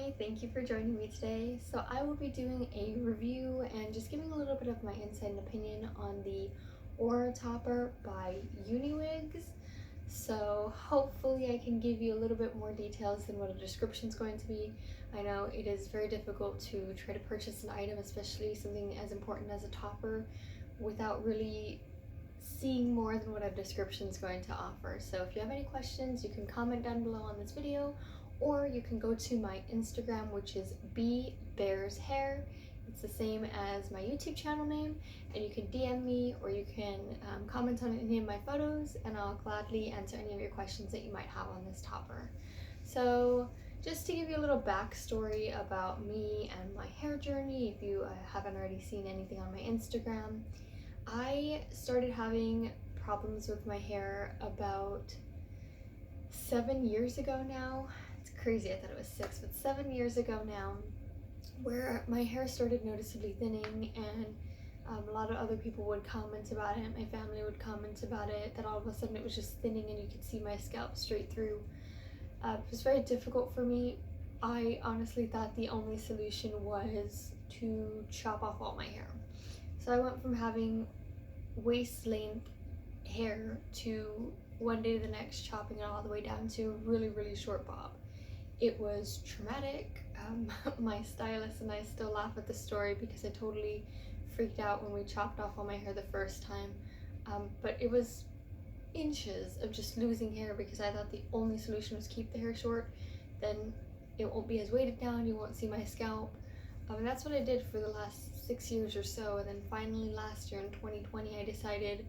Hi, thank you for joining me today. So I will be doing a review and just giving a little bit of my insight and opinion on the Aura Topper by Uniwigs. So hopefully I can give you a little bit more details than what a description is going to be. I know it is very difficult to try to purchase an item, especially something as important as a topper, without really seeing more than what a description is going to offer. So if you have any questions, you can comment down below on this video, or you can go to my Instagram, which is bbearshair. It's the same as my YouTube channel name, and you can DM me or you can comment on any of my photos, and I'll gladly answer any of your questions that you might have on this topper. So just to give you a little backstory about me and my hair journey, if you haven't already seen anything on my Instagram, I started having problems with my hair about 7 years ago now. It's crazy, I thought it was 6, but 7 years ago now, where my hair started noticeably thinning, and a lot of other people would comment about it. My family would comment about it, that all of a sudden it was just thinning and you could see my scalp straight through. It was very difficult for me. I honestly thought the only solution was to chop off all my hair. So I went from having waist length hair to one day to the next chopping it all the way down to a really short bob. It was traumatic. My stylist and I still laugh at the story because I totally freaked out when we chopped off all my hair the first time, but it was inches of just losing hair because I thought the only solution was keep the hair short, then it won't be as weighted down, you won't see my scalp. And that's what I did for the last 6 years or so, and then finally last year in 2020 I decided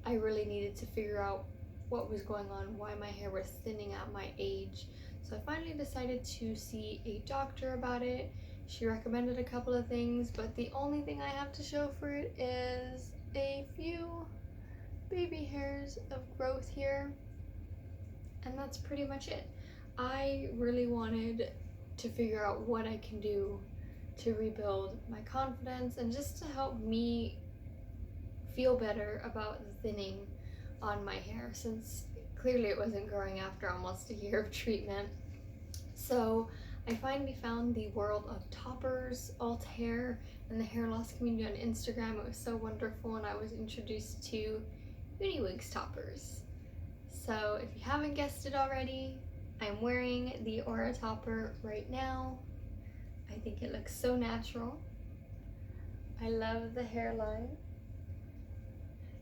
I really needed to figure out what was going on, why my hair was thinning at my age. So I finally decided to see a doctor about it. She recommended a couple of things, but the only thing I have to show for it is a few baby hairs of growth here, and that's pretty much it. I really wanted to figure out what I can do to rebuild my confidence and just to help me feel better about the thinning on my hair, since clearly it wasn't growing after almost a year of treatment. So I finally found the World of Toppers alt hair and the hair loss community on Instagram. It was so wonderful, and I was introduced to Uniwigs toppers. So if you haven't guessed it already, I'm wearing the Aura topper right now. I think it looks so natural. I love the hairline,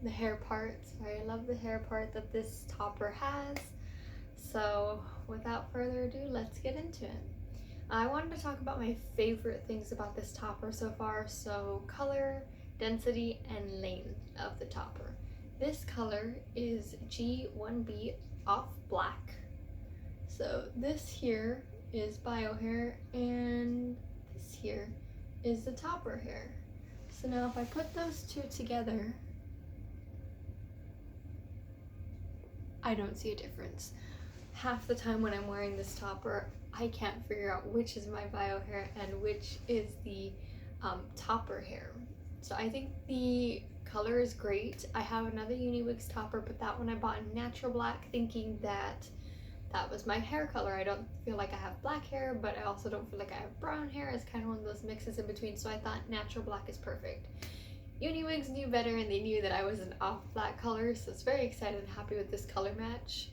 the hair part. Sorry, I love the hair part that this topper has. So without further ado, let's get into it. I wanted to talk about my favorite things about this topper so far. So color, density, and length of the topper. This color is G1B Off Black. So this here is bio hair, and this here is the topper hair. So now if I put those two together, I don't see a difference. Half the time when I'm wearing this topper, I can't figure out which is my bio hair and which is the topper hair. So I think the color is great. I have another Uniwigs topper, but that one I bought in natural black, thinking that that was my hair color. I don't feel like I have black hair, but I also don't feel like I have brown hair. It's kind of one of those mixes in between, so I thought natural black is perfect. Uniwigs knew better, and they knew that I was an off black color, so it's very excited and happy with this color match.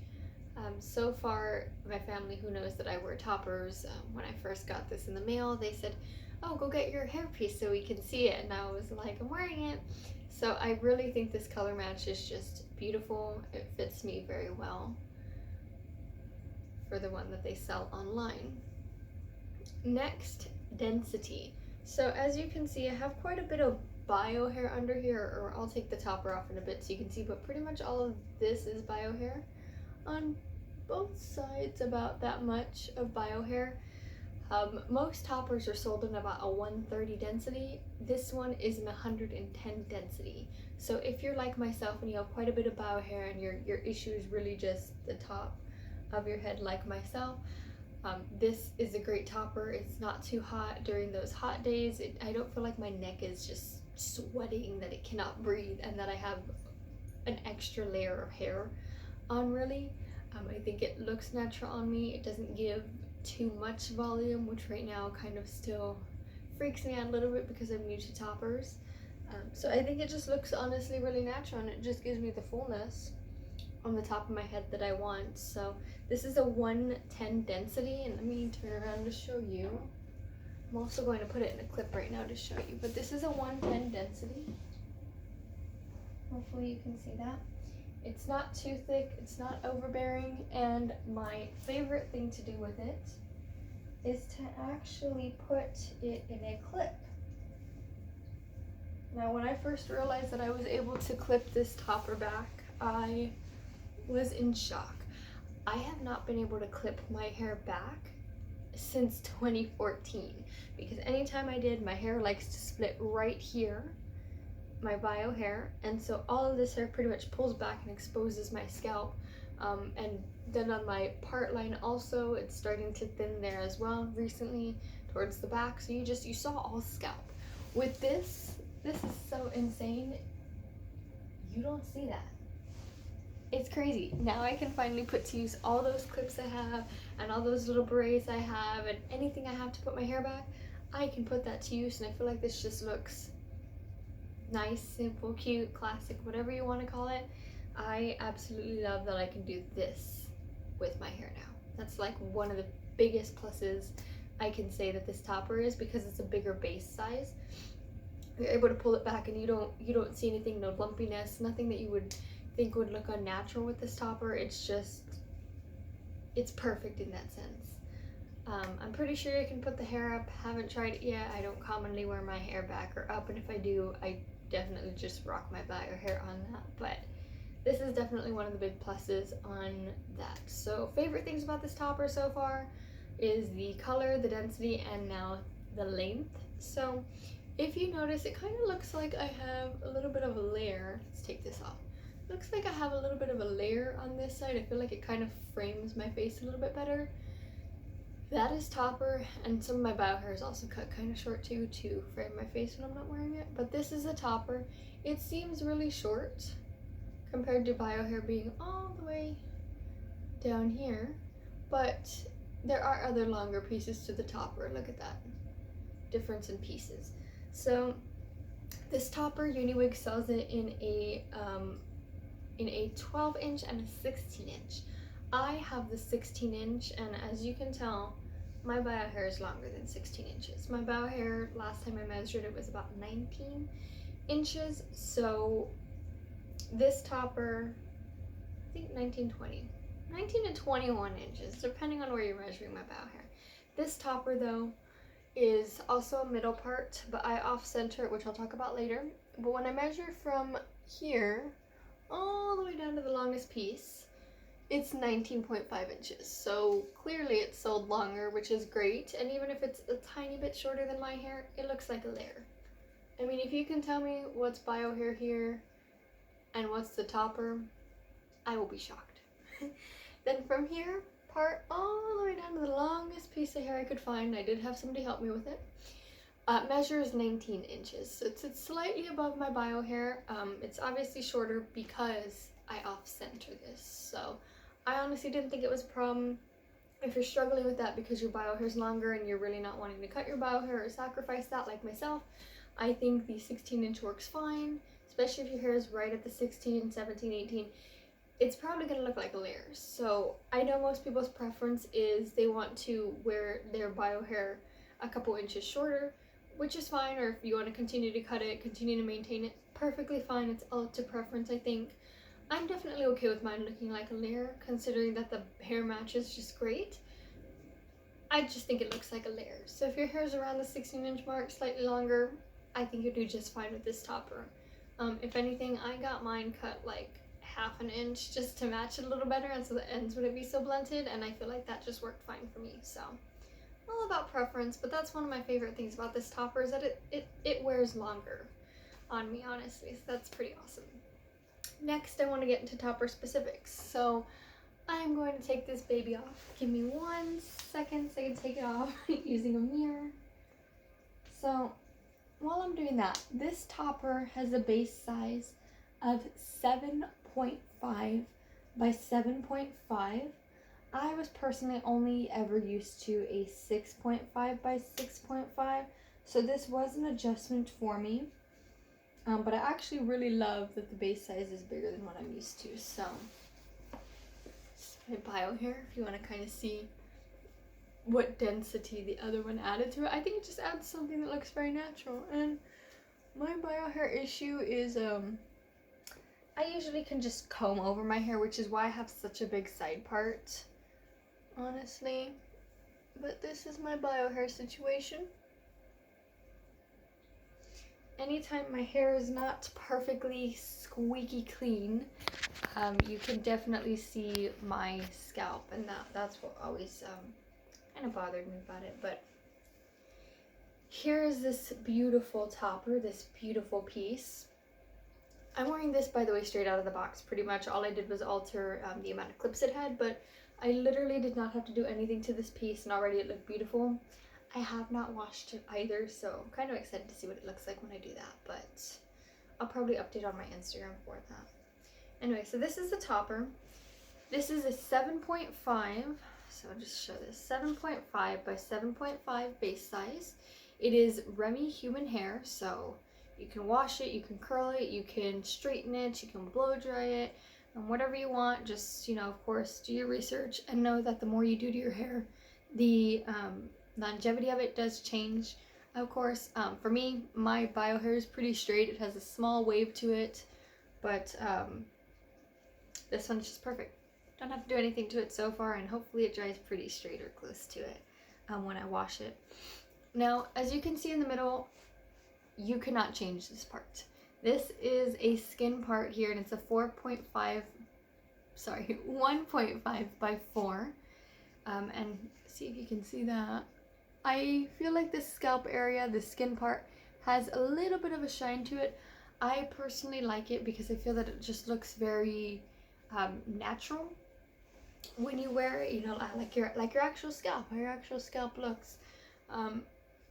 So far, my family, who knows that I wear toppers, when I first got this in the mail, they said, oh, go get your hairpiece so we can see it, and I was like, I'm wearing it. So I really think this color match is just beautiful. It fits me very well for the one that they sell online. Next, density. So as you can see, I have quite a bit of bio hair under here, or I'll take the topper off in a bit so you can see, but pretty much all of this is bio hair. On both sides, about that much of bio hair. Most toppers are sold in about a 130 density. This one is an 110 density. So if you're like myself and you have quite a bit of bio hair and your issue is really just the top of your head like myself, this is a great topper. It's not too hot during those hot days. I don't feel like my neck is just sweating, that it cannot breathe, and that I have an extra layer of hair on really. I think it looks natural on me. It doesn't give too much volume, which right now kind of still freaks me out a little bit because I'm new to toppers. So I think it just looks honestly really natural, and it just gives me the fullness on the top of my head that I want. So this is a 110 density, and let me turn around to show you. I'm also going to put it in a clip right now to show you, but this is a 110 density. Hopefully you can see that. It's not too thick, it's not overbearing, and my favorite thing to do with it is to actually put it in a clip. Now, when I first realized that I was able to clip this topper back, I was in shock. I have not been able to clip my hair back since 2014, because anytime I did, my hair likes to split right here, my bio hair, and so all of this hair pretty much pulls back and exposes my scalp. And then on my part line also, it's starting to thin there as well recently towards the back, so you saw all scalp. With this is so insane, you don't see that. It's crazy. Now I can finally put to use all those clips I have and all those little berets I have and anything I have to put my hair back, I can put that to use, and I feel like this just looks nice, simple, cute, classic, whatever you want to call it. I absolutely love that I can do this with my hair now. That's like one of the biggest pluses I can say that this topper is, because it's a bigger base size. You're able to pull it back, and you don't see anything, no lumpiness, nothing that you would think would look unnatural with this topper. It's perfect in that sense. I'm pretty sure you can put the hair up. Haven't tried it yet. I don't commonly wear my hair back or up, and if I do, I definitely just rock my bio hair on that. But this is definitely one of the big pluses on that. So favorite things about this topper so far is the color, the density, and now the length. So if you notice, it kind of looks like I have a little bit of a layer. Let's take this off. Looks like I have a little bit of a layer on this side. I feel like it kind of frames my face a little bit better. That is topper, and some of my bio hair is also cut kind of short too to frame my face when I'm not wearing it. But this is a topper. It seems really short compared to bio hair being all the way down here, but there are other longer pieces to the topper. Look at that difference in pieces. So this topper, Uniwigs sells it in a 12 inch and a 16 inch. I have the 16 inch, and as you can tell, my bio hair is longer than 16 inches. My bio hair, last time I measured it, was about 19 inches. So this topper, I think 19 to 21 inches, depending on where you're measuring my bio hair. This topper though is also a middle part, but I off center it, which I'll talk about later. But when I measure from here all the way down to the longest piece, it's 19.5 inches. So clearly it's sold longer, which is great. And even if it's a tiny bit shorter than my hair, it looks like a layer. I mean, if you can tell me what's bio hair here and what's the topper, I will be shocked. Then from here, part all the way down to the longest piece of hair I could find, I did have somebody help me with it, measures 19 inches. So it's slightly above my bio hair. It's obviously shorter because I off-center this. So I honestly didn't think it was a problem. If you're struggling with that because your bio hair is longer and you're really not wanting to cut your bio hair or sacrifice that like myself, I think the 16 inch works fine, especially if your hair is right at the 16, 17, 18. It's probably going to look like a layer. So I know most people's preference is they want to wear their bio hair a couple inches shorter, which is fine, or if you want to continue to cut it, continue to maintain it, perfectly fine. It's all up to preference, I think. I'm definitely okay with mine looking like a layer, considering that the hair matches just great. I just think it looks like a layer. So if your hair is around the 16 inch mark, slightly longer, I think you'll do just fine with this topper. If anything, I got mine cut like half an inch just to match it a little better, and so the ends wouldn't be so blunted, and I feel like that just worked fine for me. So all about preference, but that's one of my favorite things about this topper is that it wears longer on me, honestly. So that's pretty awesome. Next, I want to get into topper specifics. So I'm going to take this baby off. Give me 1 second so I can take it off using a mirror. So while I'm doing that, this topper has a base size of 7.5 by 7.5. I was personally only ever used to a 6.5 by 6.5, so this was an adjustment for me. But I actually really love that the base size is bigger than what I'm used to. So, my bio hair, if you want to kind of see what density the other one added to it. I think it just adds something that looks very natural. And my bio hair issue is I usually can just comb over my hair, which is why I have such a big side part, honestly. But this is my bio hair situation. Anytime my hair is not perfectly squeaky clean, you can definitely see my scalp, and that's what always kind of bothered me about it. But here is this beautiful topper, this beautiful piece. I'm wearing this, by the way, straight out of the box. Pretty much all I did was alter the amount of clips it had, but I literally did not have to do anything to this piece, and already it looked beautiful. I have not washed it either, so I'm kind of excited to see what it looks like when I do that, but I'll probably update on my Instagram for that. Anyway, so this is the topper. This is a 7.5, so I'll just show this, 7.5 by 7.5 base size. It is Remy human hair, so you can wash it, you can curl it, you can straighten it, you can blow dry it, and whatever you want. Just, you know, of course, do your research and know that the more you do to your hair, the longevity of it does change. Of course, for me, my bio hair is pretty straight. It has a small wave to it, but this one's just perfect. Don't have to do anything to it so far, and hopefully it dries pretty straight or close to it when I wash it. Now, as you can see in the middle, you cannot change this part. This is a skin part here, and it's a 1.5 by 4. And see if you can see that. I feel like the scalp area, the skin part, has a little bit of a shine to it. I personally like it because I feel that it just looks very natural when you wear it, you know, like your actual scalp, how your actual scalp looks.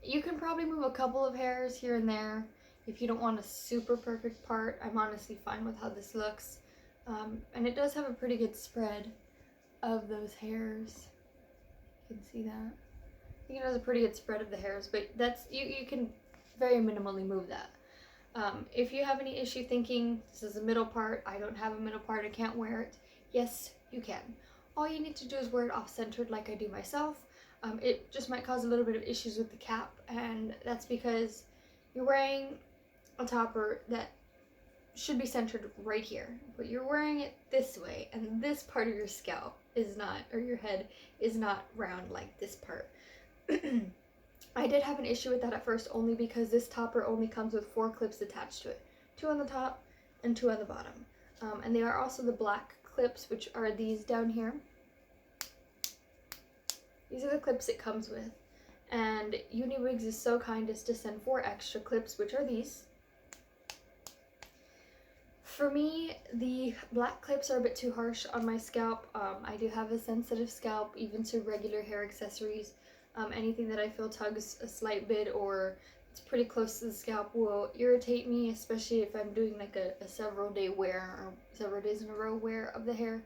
You can probably move a couple of hairs here and there if you don't want a super perfect part. I'm honestly fine with how this looks. And it does have a pretty good spread of those hairs. You can see that. I think it has a pretty good spread of the hairs, but that's you can very minimally move that. If you have any issue thinking this is a middle part, I don't have a middle part, I can't wear it, yes, you can. All you need to do is wear it off-centered like I do myself. It just might cause a little bit of issues with the cap, and that's because you're wearing a topper that should be centered right here, but you're wearing it this way, and this part of your scalp is not, or your head is not round like this part. I did have an issue with that at first, only because this topper only comes with 4 clips attached to it. 2 on the top and 2 on the bottom. And they are also the black clips, which are these down here. These are the clips it comes with. And Uniwigs is so kind as to send 4 extra clips, which are these. For me, the black clips are a bit too harsh on my scalp. I do have a sensitive scalp, even to regular hair accessories. Anything that I feel tugs a slight bit or it's pretty close to the scalp will irritate me, especially if I'm doing like a several day wear or several days in a row wear of the hair.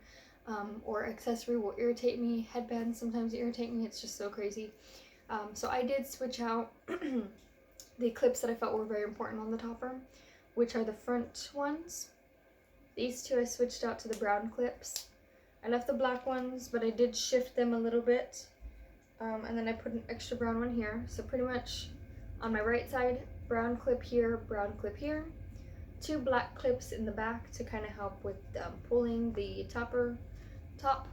Or accessory will irritate me. Headbands sometimes irritate me. It's just so crazy. So I did switch out the clips that I felt were very important on the topper, which are the front ones. These 2 I switched out to the brown clips. I left the black ones, but I did shift them a little bit. And then I put an extra brown one here. So pretty much on my right side, brown clip here, brown clip here. 2 black clips in the back to kind of help with pulling the top.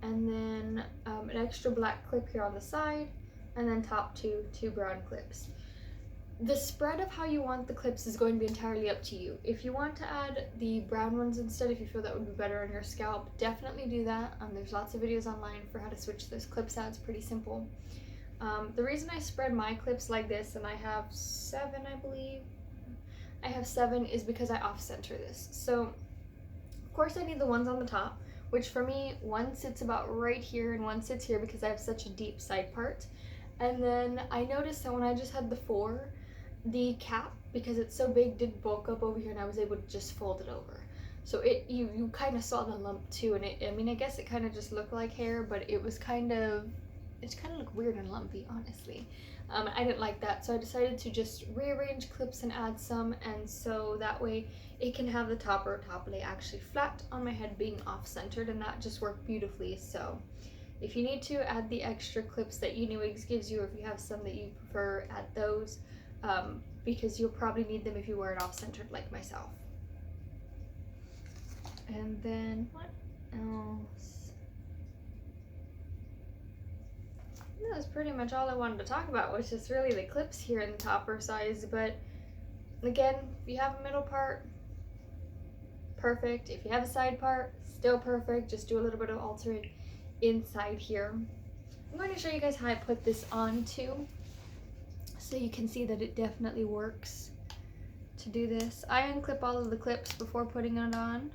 And then an extra black clip here on the side. And then top 2 brown clips. The spread of how you want the clips is going to be entirely up to you. If you want to add the brown ones instead, if you feel that would be better on your scalp, definitely do that. There's lots of videos online for how to switch those clips out. It's pretty simple. The reason I spread my clips like this, and I have 7, I believe. I have 7 is because I off-center this. So, of course I need the ones on the top, which for me, one sits about right here and one sits here because I have such a deep side part. And then I noticed that when I just had the 4, the cap, because it's so big, did bulk up over here and I was able to just fold it over. So you kind of saw the lump too, and I mean, I guess it kind of just looked like hair, but it kind of looked weird and lumpy, honestly. I didn't like that, so I decided to just rearrange clips and add some, and so that way it can have the top lay actually flat on my head, being off-centered, and that just worked beautifully. So if you need to, add the extra clips that Uniwigs gives you, or if you have some that you prefer, add those, because you'll probably need them if you wear it off-centered like myself. And then what else? That was pretty much all I wanted to talk about, was just really the clips here in the topper size. But again, if you have a middle part, perfect. If you have a side part, still perfect. Just do a little bit of altering inside here. I'm going to show you guys how I put this on too, so you can see that it definitely works to do this. I unclip all of the clips before putting it on.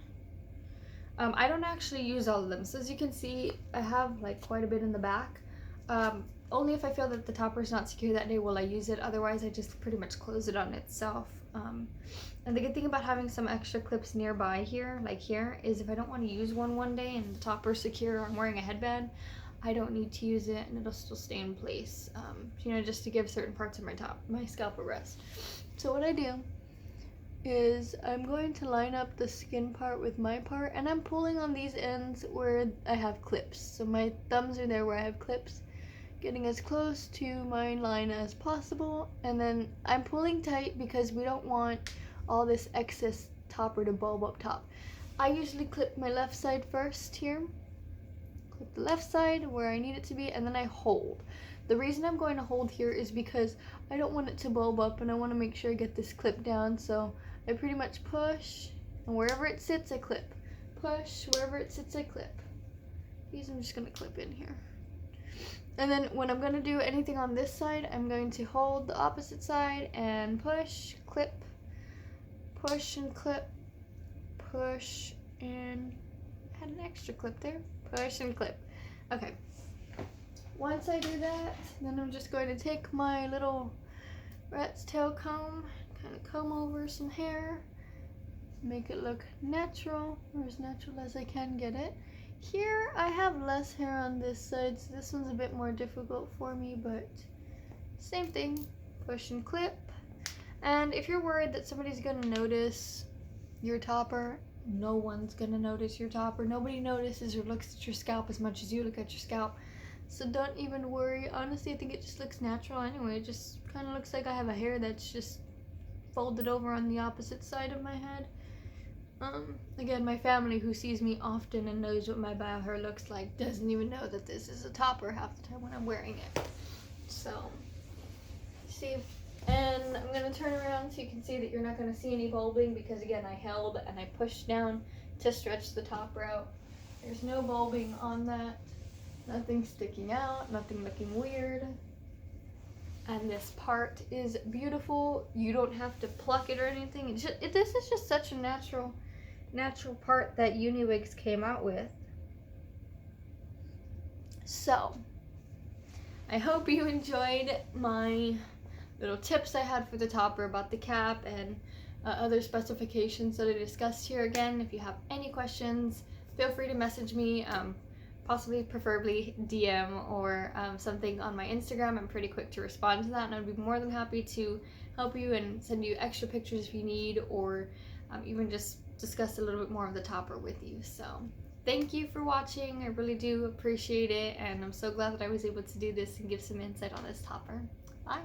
I don't actually use all of them, so as you can see, I have like quite a bit in the back. Only if I feel that the topper is not secure that day will I use it, otherwise I just pretty much close it on itself. And the good thing about having some extra clips nearby here, like here, is if I don't want to use one day and the topper's secure, or I'm wearing a headband, I don't need to use it and it'll still stay in place, you know, just to give certain parts of my scalp a rest. So what I do is I'm going to line up the skin part with my part, and I'm pulling on these ends where I have clips. So my thumbs are there where I have clips, getting as close to my line as possible, and then I'm pulling tight because we don't want all this excess topper to bulb up top. I usually clip my left side first here, clip the left side where I need it to be, and then I hold. The reason I'm going to hold here is because I don't want it to bulb up, and I want to make sure I get this clip down. So I pretty much push, and wherever it sits I clip. Push, wherever it sits I clip. These I'm just going to clip in here. And then when I'm going to do anything on this side, I'm going to hold the opposite side and push, clip, push and clip, push, and add an extra clip there, push and clip. Okay. Once I do that, then I'm just going to take my little rat's tail comb, kind of comb over some hair, make it look natural, or as natural as I can get it. Here I have less hair on this side, so this one's a bit more difficult for me, but same thing, push and clip. And if you're worried that somebody's gonna notice your topper, no one's gonna notice your topper. Nobody notices or looks at your scalp as much as you look at your scalp. So don't even worry. Honestly, I think it just looks natural anyway. It just kind of looks like I have a hair that's just folded over on the opposite side of my head. Again, my family, who sees me often and knows what my bio hair looks like, doesn't even know that this is a topper half the time when I'm wearing it. So, see, and I'm going to turn around so you can see that you're not going to see any bulbing, because again, I held and I pushed down to stretch the topper out. There's no bulbing on that. Nothing sticking out, nothing looking weird. And this part is beautiful. You don't have to pluck it or anything. This is just such a natural part that Uniwigs came out with. So, I hope you enjoyed my little tips I had for the topper about the cap and other specifications that I discussed here. Again, if you have any questions, feel free to message me. Possibly, preferably DM or something on my Instagram. I'm pretty quick to respond to that, and I'd be more than happy to help you and send you extra pictures if you need, or even just discuss a little bit more of the topper with you. So thank you for watching. I really do appreciate it, and I'm so glad that I was able to do this and give some insight on this topper. Bye!